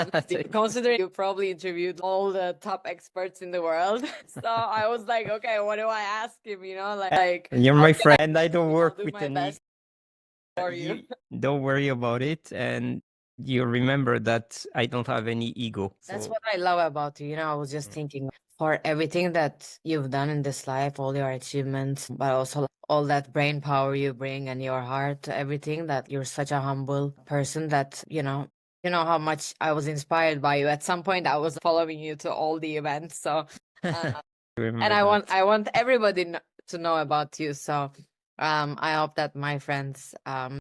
honestly, considering you probably interviewed all the top experts in the world. So I was like, okay, what do I ask him? Like You're how my can I friend. I don't work do with my an best for you you? don't worry about it, and you remember that I don't have any ego. That's So what I love about you. I was just thinking for everything that you've done in this life, all your achievements, but also all that brain power you bring and your heart to everything, that you're such a humble person that, you know how much I was inspired by you. At some point I was following you to all the events. So uh, and remember I want that. I want everybody to know about you. So I hope that my friends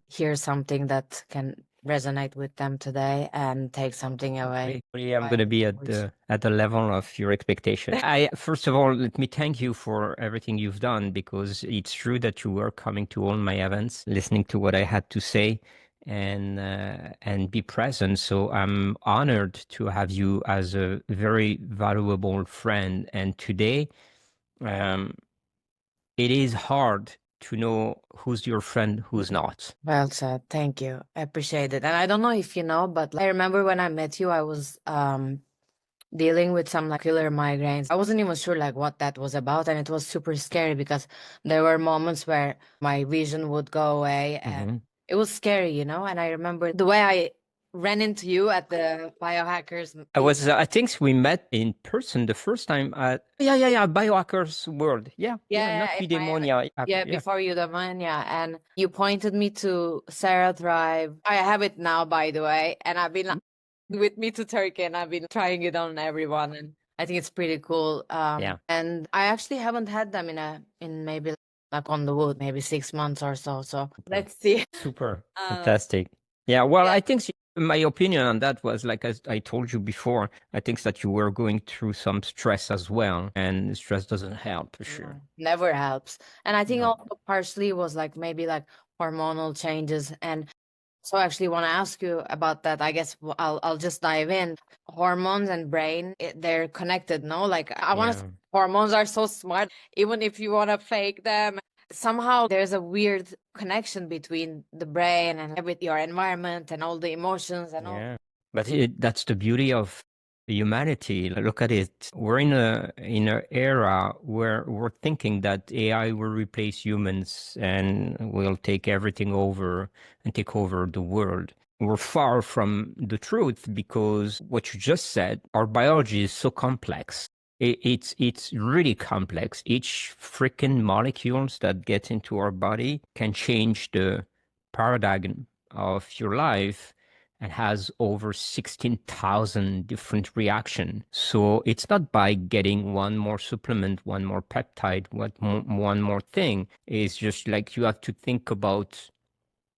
hear something that can resonate with them today and take something away. Hopefully, I'm going to be at the level of your expectation. I First of all, let me thank you for everything you've done, because it's true that you were coming to all my events, listening to what I had to say, and be present. So I'm honored to have you as a very valuable friend. And today, um, it is hard to know who's your friend, who's not. Well said. Thank you. I appreciate it. And I don't know if you know, but I remember when I met you, I was dealing with some like killer migraines. I wasn't even sure like what that was about, and it was super scary because there were moments where my vision would go away and it was scary, and I remember the way I ran into you at the Biohackers. I think we met in person the first time at, yeah, Biohackers World. Yeah, not Yeah, in Miami. Eudaimonia. Yeah, before you, the man, yeah. And you pointed me to Sarah Thrive. I have it now, by the way, and I've been with me to Turkey, and I've been trying it on everyone, and I think it's pretty cool. Yeah. And I actually haven't had them in maybe like on the wood, maybe 6 months or so. So let's see. Super. Fantastic. Yeah, well, Yeah. I think my opinion on that was, like, as I told you before, I think that you were going through some stress as well, and stress doesn't help for sure. Never helps. And I think No. also partially was like maybe like hormonal changes. And so I actually want to ask you about that. I guess I'll just dive in. Hormones and brain, they're connected, no? Like I want to Yeah. hormones are so smart. Even if you want to fake them, somehow there's a weird connection between the brain and with your environment and all the emotions and all. Yeah. But that's the beauty of humanity. Look at it. We're in a era where we're thinking that AI will replace humans and will take everything over and take over the world. We're far from the truth, because what you just said, our biology is so complex. It's really complex. Each freaking molecules that get into our body can change the paradigm of your life, and has over 16,000 different reactions. So it's not by getting one more supplement, one more peptide, one more thing. It's just like you have to think about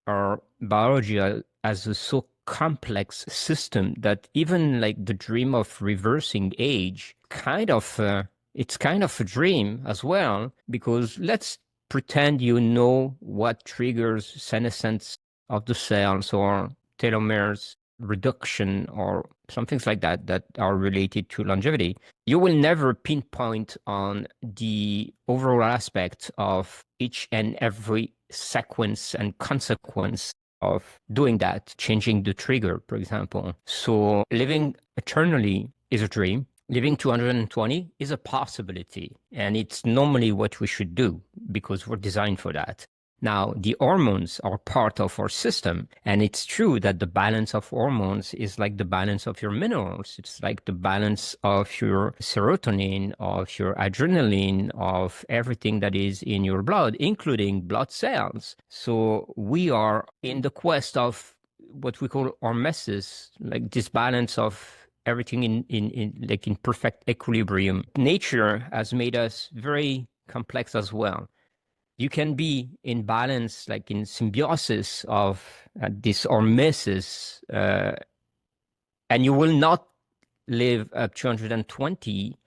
our biology as a so complex system that even like the dream of reversing age, it's kind of a dream as well, because let's pretend you know what triggers senescence of the cells or telomeres reduction or some things like that that are related to longevity. You will never pinpoint on the overall aspect of each and every sequence and consequence of doing that, changing the trigger, for example. So living eternally is a dream. Living 220 is a possibility. And it's normally what we should do, because we're designed for that. Now, the hormones are part of our system. And it's true that the balance of hormones is like the balance of your minerals. It's like the balance of your serotonin, of your adrenaline, of everything that is in your blood, including blood cells. So we are in the quest of what we call hormesis, like this balance of everything in perfect equilibrium. Nature has made us very complex as well. You can be in balance, like in symbiosis of this hormesis, and you will not live up to 120,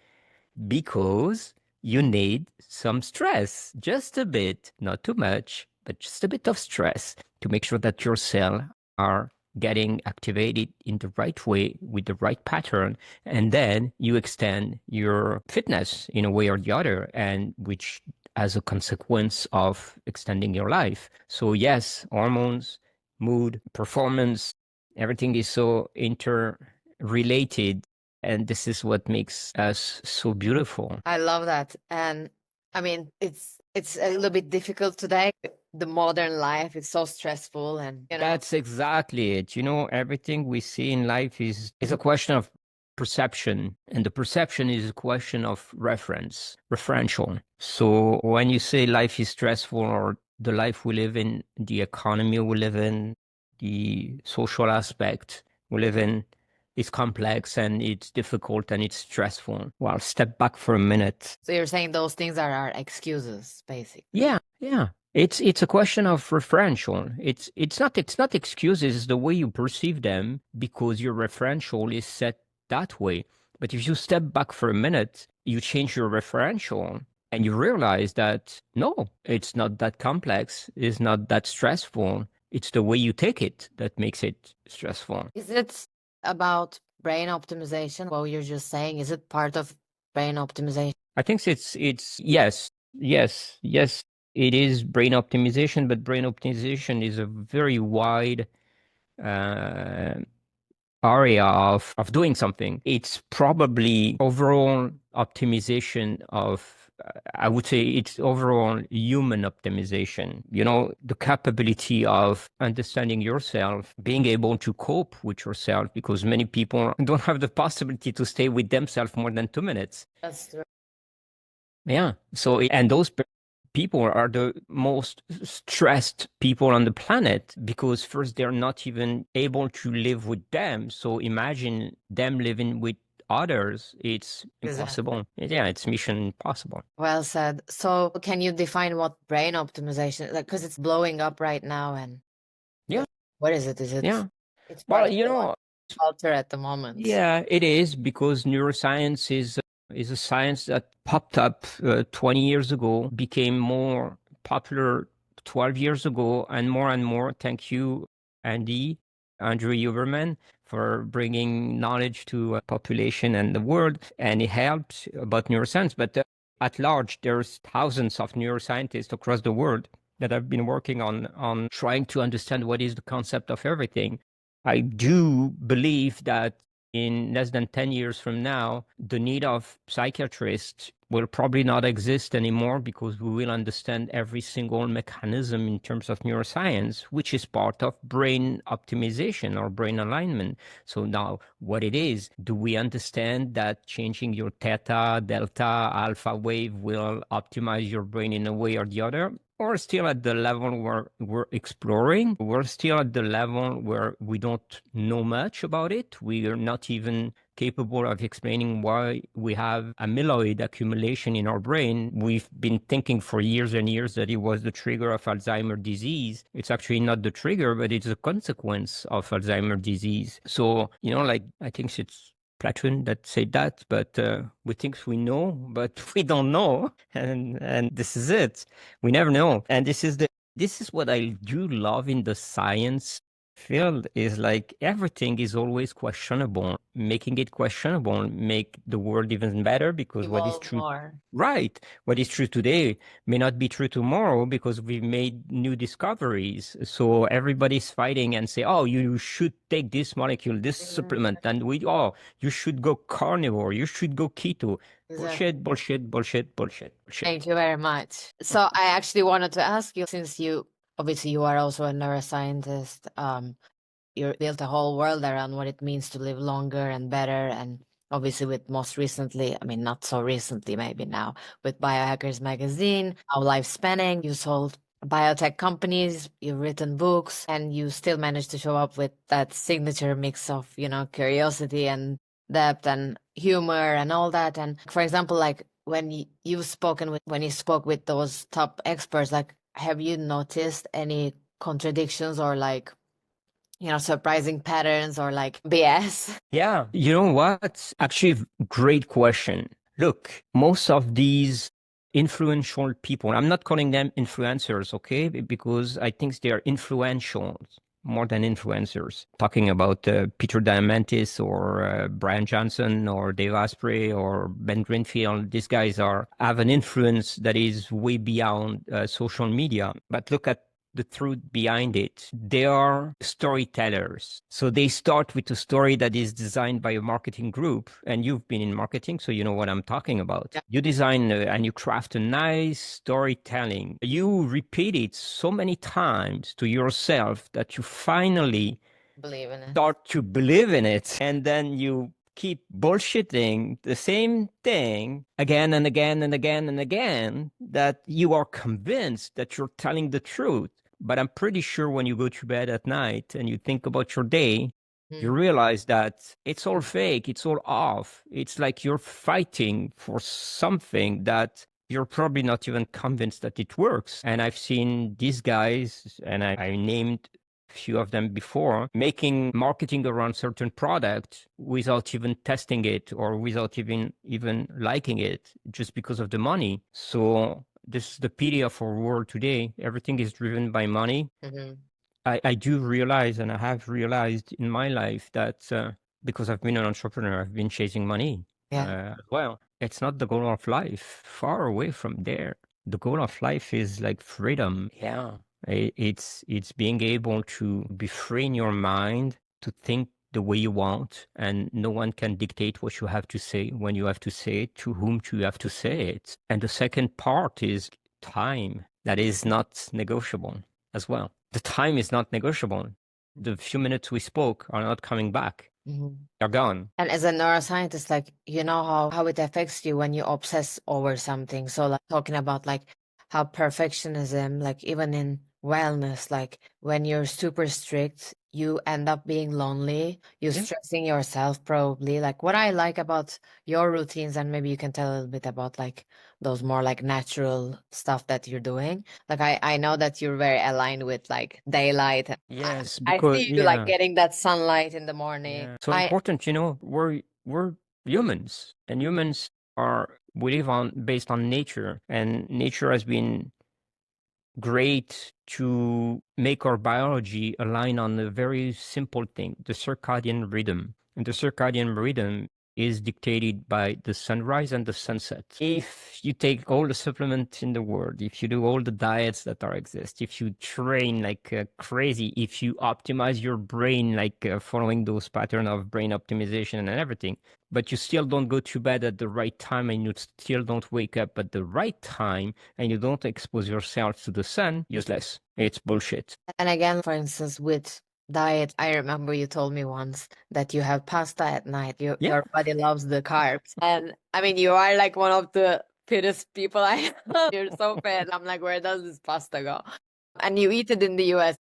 because you need some stress, just a bit, not too much, but just a bit of stress to make sure that your cells are getting activated in the right way with the right pattern. And then you extend your fitness in a way or the other, and which as a consequence of extending your life. So yes, hormones, mood, performance, everything is so related. And this is what makes us so beautiful. I love that. And I mean, it's a little bit difficult today. The modern life is so stressful, and That's exactly it. Everything we see in life is a question of perception, and the perception is a question of referential. So when you say life is stressful, or the life we live in, the economy we live in, the social aspect we live in, is complex and it's difficult and it's stressful. Well, step back for a minute. So you're saying those things are our excuses, basically. Yeah. It's a question of referential. It's not excuses, it's the way you perceive them, because your referential is set that way. But if you step back for a minute, you change your referential and you realize that no, it's not that complex, it's not that stressful. It's the way you take it that makes it stressful. Is it about brain optimization? What you're just saying, is it part of brain optimization? I think it's yes. It is brain optimization, but brain optimization is a very wide uh, area of doing something. It's probably overall optimization of, I would say it's overall human optimization. The capability of understanding yourself, being able to cope with yourself, because many people don't have the possibility to stay with themselves more than 2 minutes. That's true. Yeah. So, and those people are the most stressed people on the planet, because first, they're not even able to live with them. So imagine them living with others. It's impossible. Exactly. Yeah, it's mission impossible. Well said. So can you define what brain optimization, like, because it's blowing up right now, and Yeah. what is it? Yeah. It's Well, part of the culture at the moment. yeah, it is, because neuroscience is a science that popped up 20 years ago, became more popular 12 years ago, and more. Thank you, Andrew Huberman, for bringing knowledge to population and the world. And it helped about neuroscience. But at large, there's thousands of neuroscientists across the world that have been working on trying to understand what is the concept of everything. I do believe that in less than 10 years from now, the need of psychiatrists will probably not exist anymore, because we will understand every single mechanism in terms of neuroscience, which is part of brain optimization or brain alignment. So now, what it is, do we understand that changing your theta, delta, alpha wave will optimize your brain in a way or the other? We're still at the level where we're exploring. We're still at the level where we don't know much about it. We are not even capable of explaining why we have amyloid accumulation in our brain. We've been thinking for years and years that it was the trigger of Alzheimer's disease. It's actually not the trigger, but it's a consequence of Alzheimer's disease. So, I think it's Platon that said that, but we think we know, but we don't know, and this is it. We never know, and this is what I do love in the science field, is like everything is always questionable. Making it questionable make the world even better, because what is true, right? What is true today may not be true tomorrow, because we've made new discoveries. So everybody's fighting and say, "Oh, you should take this molecule, this supplement," and you should go carnivore, you should go keto. Exactly. Bullshit. Thank you very much. So I actually wanted to ask you, since obviously you are also a neuroscientist, you built a whole world around what it means to live longer and better, and obviously with most recently, I mean, not so recently, maybe now, with Biohackers Magazine, now Lifespanning, you sold biotech companies, you've written books, and you still managed to show up with that signature mix of, curiosity and depth and humor and all that. And for example, like when you spoke with those top experts, like, have you noticed any contradictions or like, surprising patterns or like BS? Yeah. You know what? Actually, great question. Look, most of these influential people, I'm not calling them influencers, okay? Because I think they are influential more than influencers. Talking about Peter Diamandis or Brian Johnson or Dave Asprey or Ben Greenfield, these guys have an influence that is way beyond social media. But look at the truth behind it. They are storytellers. So they start with a story that is designed by a marketing group, and you've been in marketing, so you know what I'm talking about. Yeah. You design and you craft a nice storytelling. You repeat it so many times to yourself that you finally Believe in it. start to believe in it, and then you keep bullshitting the same thing again and again and again and again, that you are convinced that you're telling the truth. But I'm pretty sure when you go to bed at night and you think about your day, you realize that it's all fake, it's all off. It's like you're fighting for something that you're probably not even convinced that it works. And I've seen these guys, and I named few of them before, making marketing around certain product without even testing it or without even liking it, just because of the money. So this is the pity of our world today. Everything is driven by money. I do realize, and I have realized in my life that because I've been an entrepreneur, I've been chasing money. Well, it's not the goal of life. Far away from there. The goal of life is like freedom. Yeah. It's being able to be free in your mind, to think the way you want, and no one can dictate what you have to say, when you have to say it, to whom you have to say it. And the second part is time. That is not negotiable as well. The time is not negotiable. The few minutes we spoke are not coming back. They're gone. And as a neuroscientist, like, you know how it affects you when you obsess over something. So like talking about like how perfectionism, like even in wellness, like when you're super strict, you end up being lonely, you're stressing yourself probably. Like what I like about your routines, and maybe you can tell a little bit about like those more like natural stuff that you're doing. Like I know that you're very aligned with like daylight. Yes, I because see you like getting that sunlight in the morning. so important, we're humans, and humans we live on based on nature, and nature has been great to make our biology align on a very simple thing, the circadian rhythm. And the circadian rhythm is dictated by the sunrise and the sunset. If you take all the supplements in the world, if you do all the diets that are exist, if you train like crazy, if you optimize your brain like following those pattern of brain optimization and everything, but you still don't go to bed at the right time, and you still don't wake up at the right time, and you don't expose yourself to the sun, useless. It's bullshit. And again, for instance, with diet, I remember you told me once that you have pasta at night. Your body loves the carbs. And I mean, you are like one of the fittest people I know. You're so fit. I'm like, where does this pasta go? And you eat it in the US.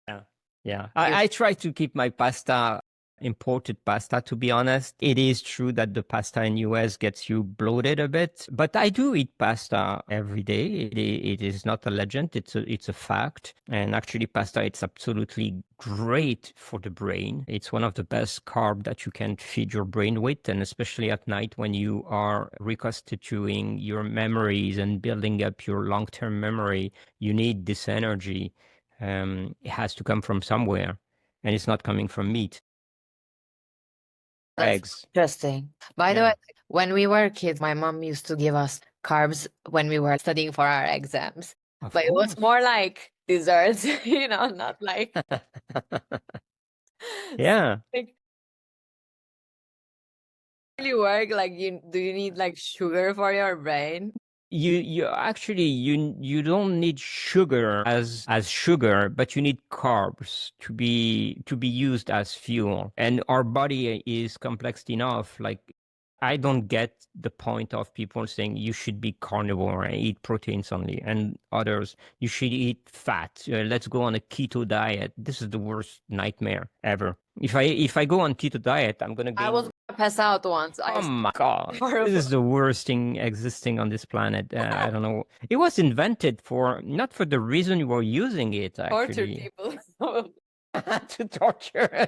Yeah. I try to keep my pasta, imported pasta, to be honest. It is true that the pasta in US gets you bloated a bit, but I do eat pasta every day. It is not a legend. It's a fact. And actually pasta, it's absolutely great for the brain. It's one of the best carb that you can feed your brain with. And especially at night when you are reconstituting your memories and building up your long-term memory, you need this energy. It has to come from somewhere, and it's not coming from meat. That's Eggs. interesting. By the way, when we were kids, my mom used to give us carbs when we were studying for our exams. But it was more like desserts, not like Yeah. like really work. Like do you need like sugar for your brain? You actually you don't need sugar as sugar, but you need carbs to be used as fuel. And our body is complex enough. Like, I don't get the point of people saying you should be carnivore and eat proteins only, and others you should eat fat. Let's go on a keto diet. This is the worst nightmare ever. If I go on keto diet, I'm gonna I gain. was gonna pass out once. Oh my God. Horrible. This is the worst thing existing on this planet. I don't know. It was invented not for the reason you were using it, Torture actually. people. To torture.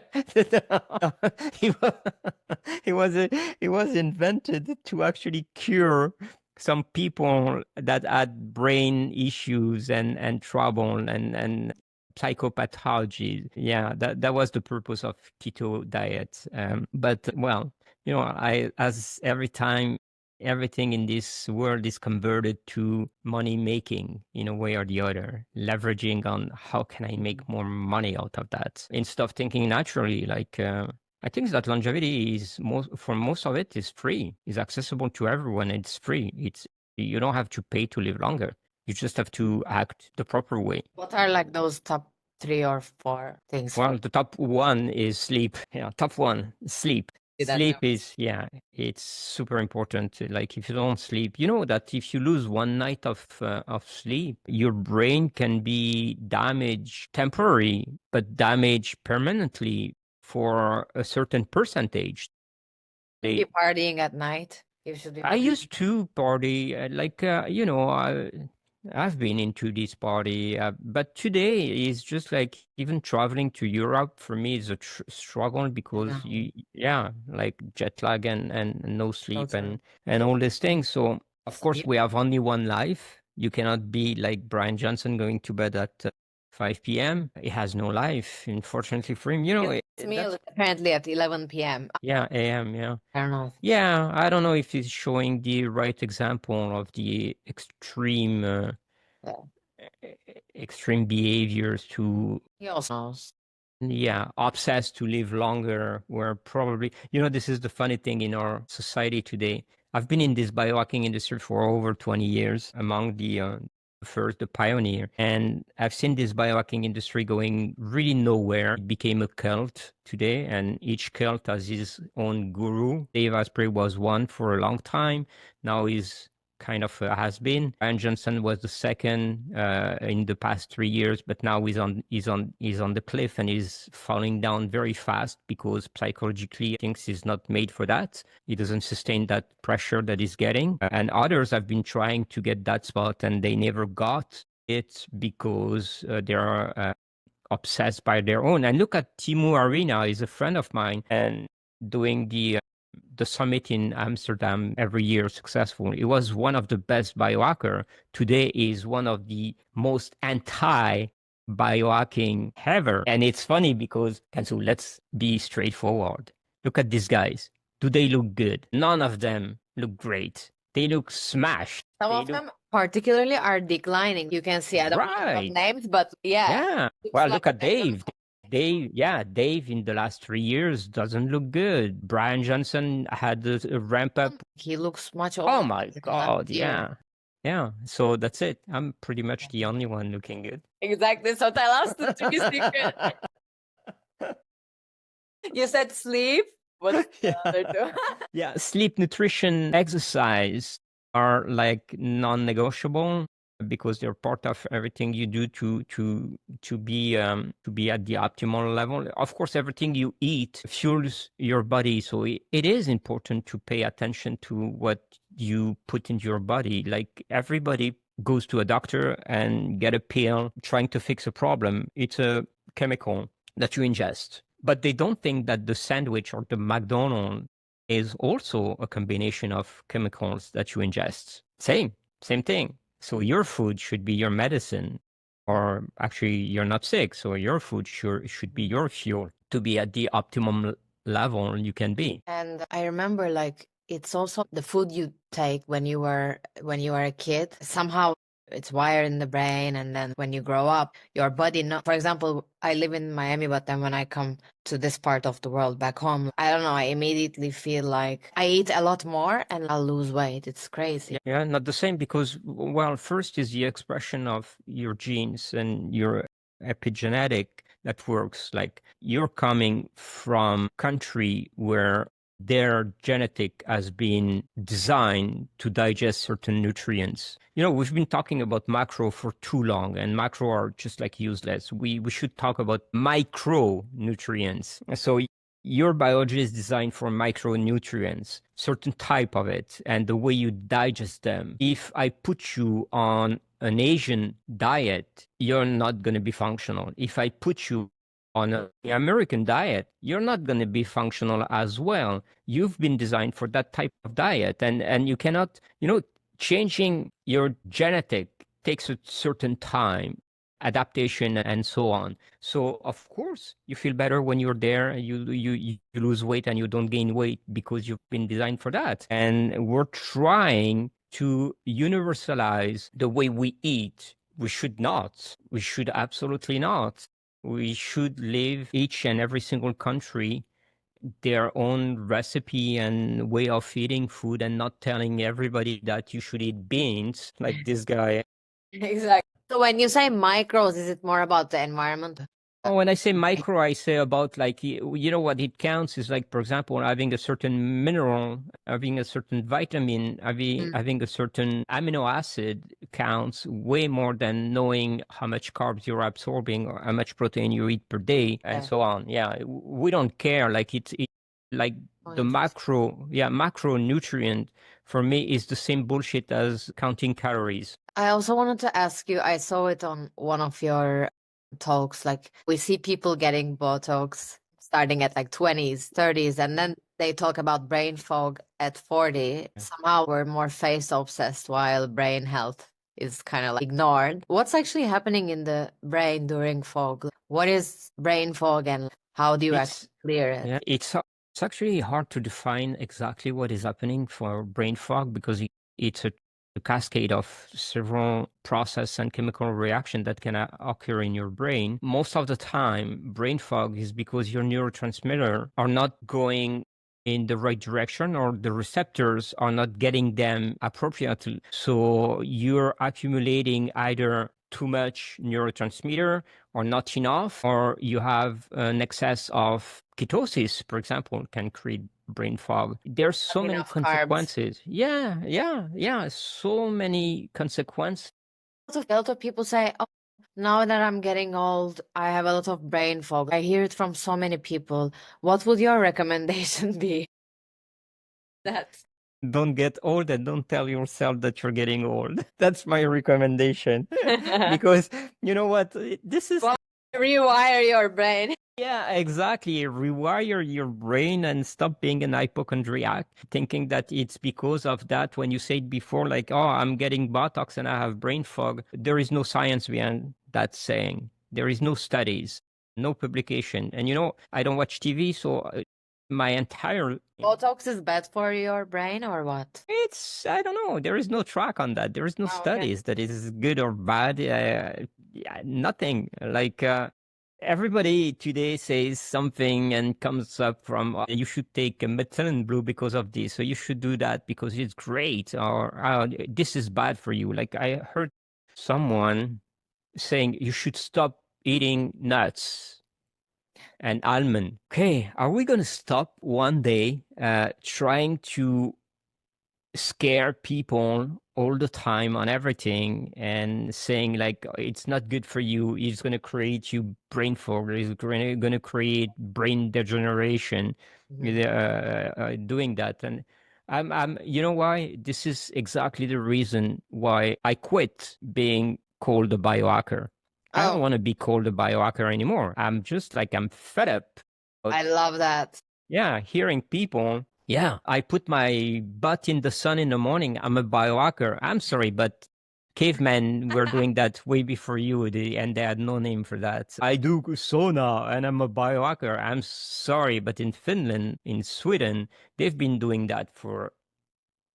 It was, it was invented to actually cure some people that had brain issues and trouble and psychopathology. Yeah, that was the purpose of keto diet. But well, I as every time everything in this world is converted to money making in a way or the other, leveraging on how can I make more money out of that instead of thinking naturally. Like, I think that longevity is for most of it is free, is accessible to everyone. It's free. You don't have to pay to live longer. You just have to act the proper way. What are like those top 3 or 4 things for Well, the top one is sleep. Yeah, top one, sleep. you that Sleep never is, yeah, it's super important. Like if you don't sleep, you know that if you lose one night of sleep, your brain can be damaged temporary, but damaged permanently for a certain percentage. be partying at night? You should be I partying. used to party, I've been into this party, but today is just like even traveling to Europe for me is a struggle because like jet lag and no sleep and all these things. So of course we have only one life. You cannot be like Brian Johnson going to bed at 5 p.m. He has no life, unfortunately for him. You know, It's meal apparently at 11 p.m. Yeah, a.m. Yeah. I don't know. Yeah, I don't know if he's showing the right example of the extreme behaviors to He also knows. obsessed to live longer, where probably, this is the funny thing in our society today. I've been in this biohacking industry for over 20 years, among the pioneer. And I've seen this biohacking industry going really nowhere. It became a cult today, and each cult has his own guru. Dave Asprey was one for a long time. Now he's kind of has been. Brian Johnson was the second in the past 3 years, but now he's on the cliff and he's falling down very fast because psychologically he thinks he's not made for that. He doesn't sustain that pressure that he's getting. And others have been trying to get that spot and they never got it because they are obsessed by their own. And look at Timu Arena, he's a friend of mine and doing the summit in Amsterdam every year successful. It was one of the best biohacker. Today is one of the most anti biohacking ever. And it's funny because, Kansu, let's be straightforward. Look at these guys. Do they look good? None of them look great. They look smashed. Some of them particularly are declining. You can see, I don't know names, but yeah. Well, look at Dave. Dave in the last 3 years doesn't look good. Brian Johnson had a ramp up. He looks much older. Oh my God, yeah. Yeah, so that's it. I'm pretty much the only one looking good. Exactly. So tell us the 3 secrets. You said sleep. What's the other 2? Yeah, sleep, nutrition, exercise are like non-negotiable because they're part of everything you do to be at the optimal level. Of course, everything you eat fuels your body, so it is important to pay attention to what you put into your body. Like everybody goes to a doctor and get a pill trying to fix a problem. It's a chemical that you ingest, but they don't think that the sandwich or the McDonald's is also a combination of chemicals that you ingest. Same thing. So your food should be your medicine, or actually you're not sick. So your food should be your fuel to be at the optimum level you can be. And I remember like it's also the food you take when you were a kid. Somehow it's wired in the brain, and then when you grow up, your body for example, I live in Miami, but then when I come to this part of the world back home, I don't know, I immediately feel like I eat a lot more and I'll lose weight. It's crazy. Yeah, not the same because, well, first is the expression of your genes and your epigenetic that works. Like you're coming from a country where their genetic has been designed to digest certain nutrients. We've been talking about macro for too long, and macro are just like useless. We should talk about micronutrients. So your biology is designed for micronutrients, certain type of it, and the way you digest them. If I put you on an Asian diet, you're not going to be functional. If I put you on an American diet, you're not going to be functional as well. You've been designed for that type of diet, and you cannot, changing your genetic takes a certain time. adaptation and so on. So of course you feel better when you're there. You lose weight and you don't gain weight because you've been designed for that. And we're trying to universalize the way we eat. We should not. We should absolutely not. We should live each and every single country their own recipe and way of eating food and not telling everybody that you should eat beans like this guy. Exactly. So when you say micros, is it more about the environment? Oh, when I say micro, I say about like, you know what it counts is like, for example, having a certain mineral, having a certain vitamin, having a certain amino acid counts way more than knowing how much carbs you're absorbing or how much protein you eat per day and so on. Yeah, we don't care. Like it's like the macronutrient for me is the same bullshit as counting calories. I also wanted to ask you, I saw it on one of your talks, like we see people getting Botox starting at like 20s, 30s, and then they talk about brain fog at 40. Somehow we're more face obsessed while brain health is kind of like ignored. What's actually happening in the brain during fog? What is brain fog and how do you actually clear it? Yeah, it's actually hard to define exactly what is happening for brain fog because it's a cascade of several process and chemical reaction that can occur in your brain. Most of the time, brain fog is because your neurotransmitter are not going in the right direction or the receptors are not getting them appropriately. So you're accumulating either too much neurotransmitter or not enough, or you have an excess of ketosis, for example, can create brain fog. There's so many consequences. Yeah. So many consequences. A lot of people say, oh, now that I'm getting old, I have a lot of brain fog. I hear it from so many people. What would your recommendation be? Don't get old and don't tell yourself that you're getting old. That's my recommendation. Because you know what? This is rewire your brain. Yeah, exactly. Rewire your brain and stop being an hypochondriac, thinking that it's because of that. When you said before, like, oh, I'm getting Botox and I have brain fog, there is no science behind that saying. There is no studies, no publication. And you know, I don't watch TV, so my entire Botox is bad for your brain or what? I don't know. There is no track on that. There is no studies that is good or bad. Nothing. Like, everybody today says something and comes up from you should take a methylene blue because of this, so you should do that because it's great, or this is bad for you. Like I heard someone saying you should stop eating nuts and almond. Okay, are we gonna stop one day trying to scare people all the time on everything and saying like it's not good for you, it's going to create you brain fog, it's going to create brain degeneration, doing that. And I'm you know why this is exactly the reason why I quit being called a biohacker. I don't want to be called a biohacker anymore. I'm just like, I'm fed up. I love that. Yeah, hearing people, yeah, I put my butt in the sun in the morning. I'm a biohacker. I'm sorry, but cavemen were doing that way before you, and they had no name for that. I do sauna and I'm a biohacker. I'm sorry, but in Finland, in Sweden, they've been doing that for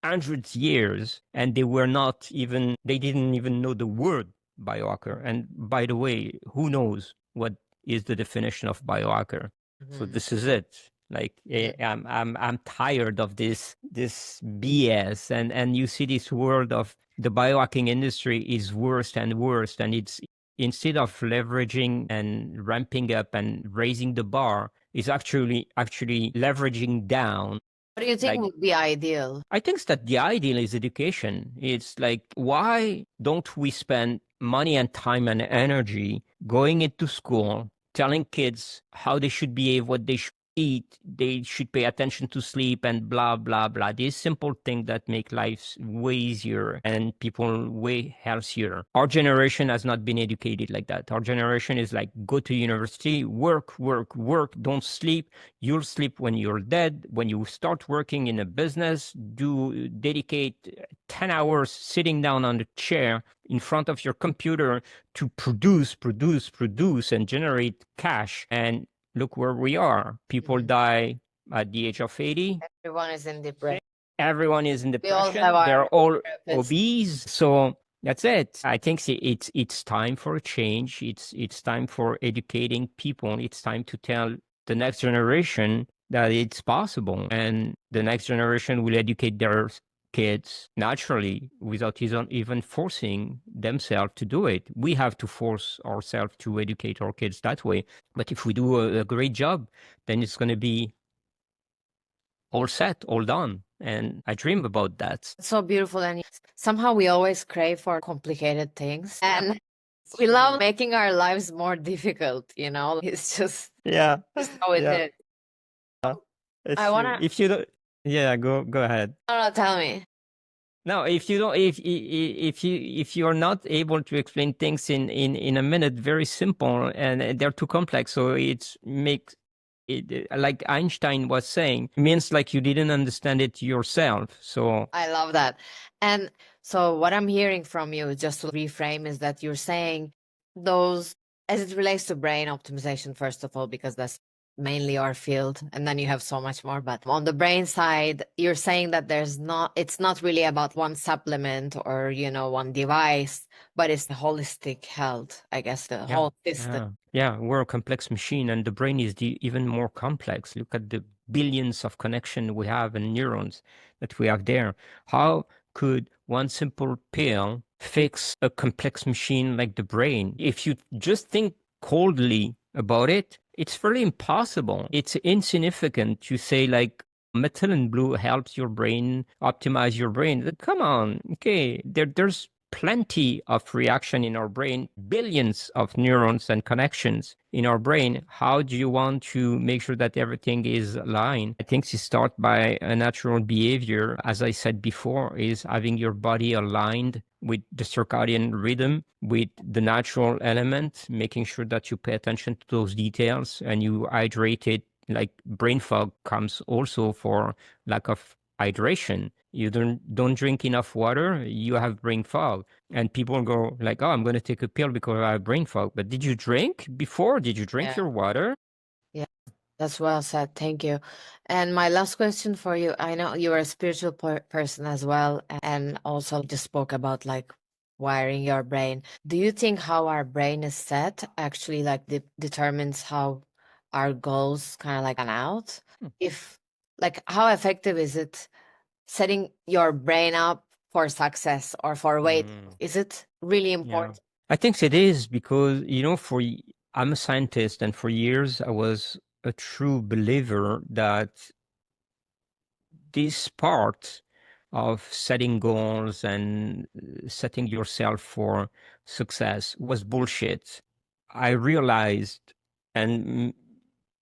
hundreds of years, and they didn't even know the word biohacker. And by the way, who knows what is the definition of biohacker? So this is it. Like I'm tired of this BS, and you see this world of the biohacking industry is worse and worse, and it's instead of leveraging and ramping up and raising the bar, is actually leveraging down. What do you think would be ideal? I think that the ideal is education. It's like, why don't we spend money and time and energy going into school, telling kids how they should behave, what they should eat, they should pay attention to sleep and blah, blah, blah. These simple things that make life way easier and people way healthier. Our generation has not been educated like that. Our generation is like, go to university, work, work, work, don't sleep. You'll sleep when you're dead. When you start working in a business, dedicate 10 hours sitting down on the chair in front of your computer to produce, and generate cash. And look where we are. People die at the age of 80. Everyone is in depression. Everyone is in We all depression. have our They're all therapists. obese. So that's it. I think it's time for a change. It's time for educating people. It's time to tell the next generation that it's possible, and the next generation will educate their kids naturally without even forcing themselves to do it. We have to force ourselves to educate our kids that way. But if we do a great job, then it's going to be all set, all done. And I dream about that. It's so beautiful. And somehow we always crave for complicated things. And we love making our lives more difficult, you know? It's just Yeah. how it is. It's I wanna- true. If you don't, yeah, go ahead. No, tell me. No, if you don't, if you're not able to explain things in a minute, very simple, and they're too complex, so it makes it, like Einstein was saying, it means like you didn't understand it yourself. So I love that. And so what I'm hearing from you, just to reframe, is that you're saying those, as it relates to brain optimization, first of all, because that's mainly our field, and then you have so much more. But on the brain side, you're saying that it's not really about one supplement or, you know, one device, but it's the holistic health, I guess, the whole system. Yeah, we're a complex machine, and the brain is even more complex. Look at the billions of connections we have and neurons that we have there. How could one simple pill fix a complex machine like the brain? If you just think coldly about it, it's fairly impossible. It's insignificant to say like methylene blue helps your brain optimize your brain. Come on, okay, there's plenty of reaction in our brain, billions of neurons and connections in our brain. How do you want to make sure that everything is aligned? I think you start by a natural behavior. As I said before, is having your body aligned with the circadian rhythm, with the natural element, making sure that you pay attention to those details and you hydrate it. Like brain fog comes also for lack of hydration. You don't drink enough water, you have brain fog. And people go like, oh, I'm going to take a pill because I have brain fog. But did you drink before? Did you drink your water? Yeah, that's well said. Thank you. And my last question for you, I know you're a spiritual person as well, and also just spoke about like wiring your brain. Do you think how our brain is set actually like determines how our goals kind of like pan out? If like how effective is it setting your brain up for success or for weight? Is it really important? I think it is because, you know, I'm a scientist, and for years I was a true believer that this part of setting goals and setting yourself for success was bullshit. I realized, and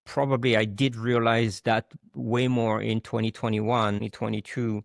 probably I did realize that way more in 2021, 2022,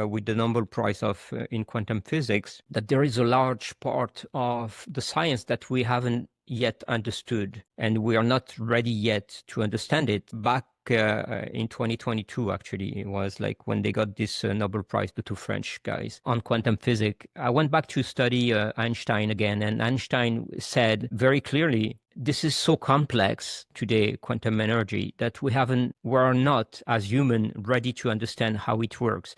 with the Nobel Prize in quantum physics, that there is a large part of the science that we haven't yet understood, and we are not ready yet to understand it. Back in 2022, actually, it was like when they got this Nobel Prize, the two French guys, on quantum physics. I went back to study Einstein again, and Einstein said very clearly, this is so complex today, quantum energy, that we're not, as human, ready to understand how it works.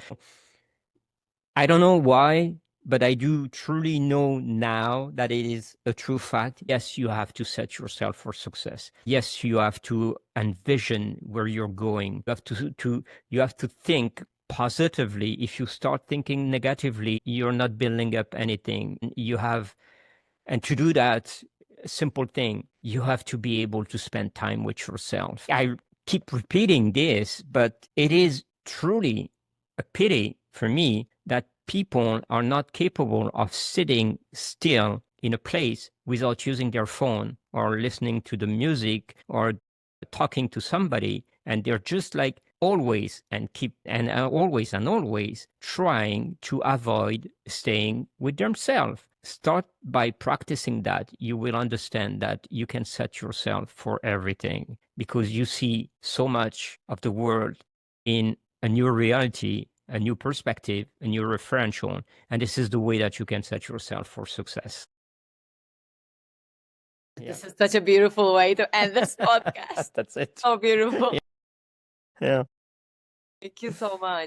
I don't know why, but I do truly know now that it is a true fact. Yes, you have to set yourself for success. Yes, you have to envision where you're going. You have to think positively. If you start thinking negatively, you're not building up anything. And to do that, simple thing, you have to be able to spend time with yourself. I keep repeating this, but it is truly a pity for me that people are not capable of sitting still in a place without using their phone or listening to the music or talking to somebody and they're just like always and always trying to avoid staying with themselves. Start by practicing that. You will understand that you can set yourself for everything because you see so much of the world in a new reality, a new perspective, a new referential. And this is the way that you can set yourself for success. This is such a beautiful way to end this podcast. That's it. So beautiful. Yeah. Thank you so much.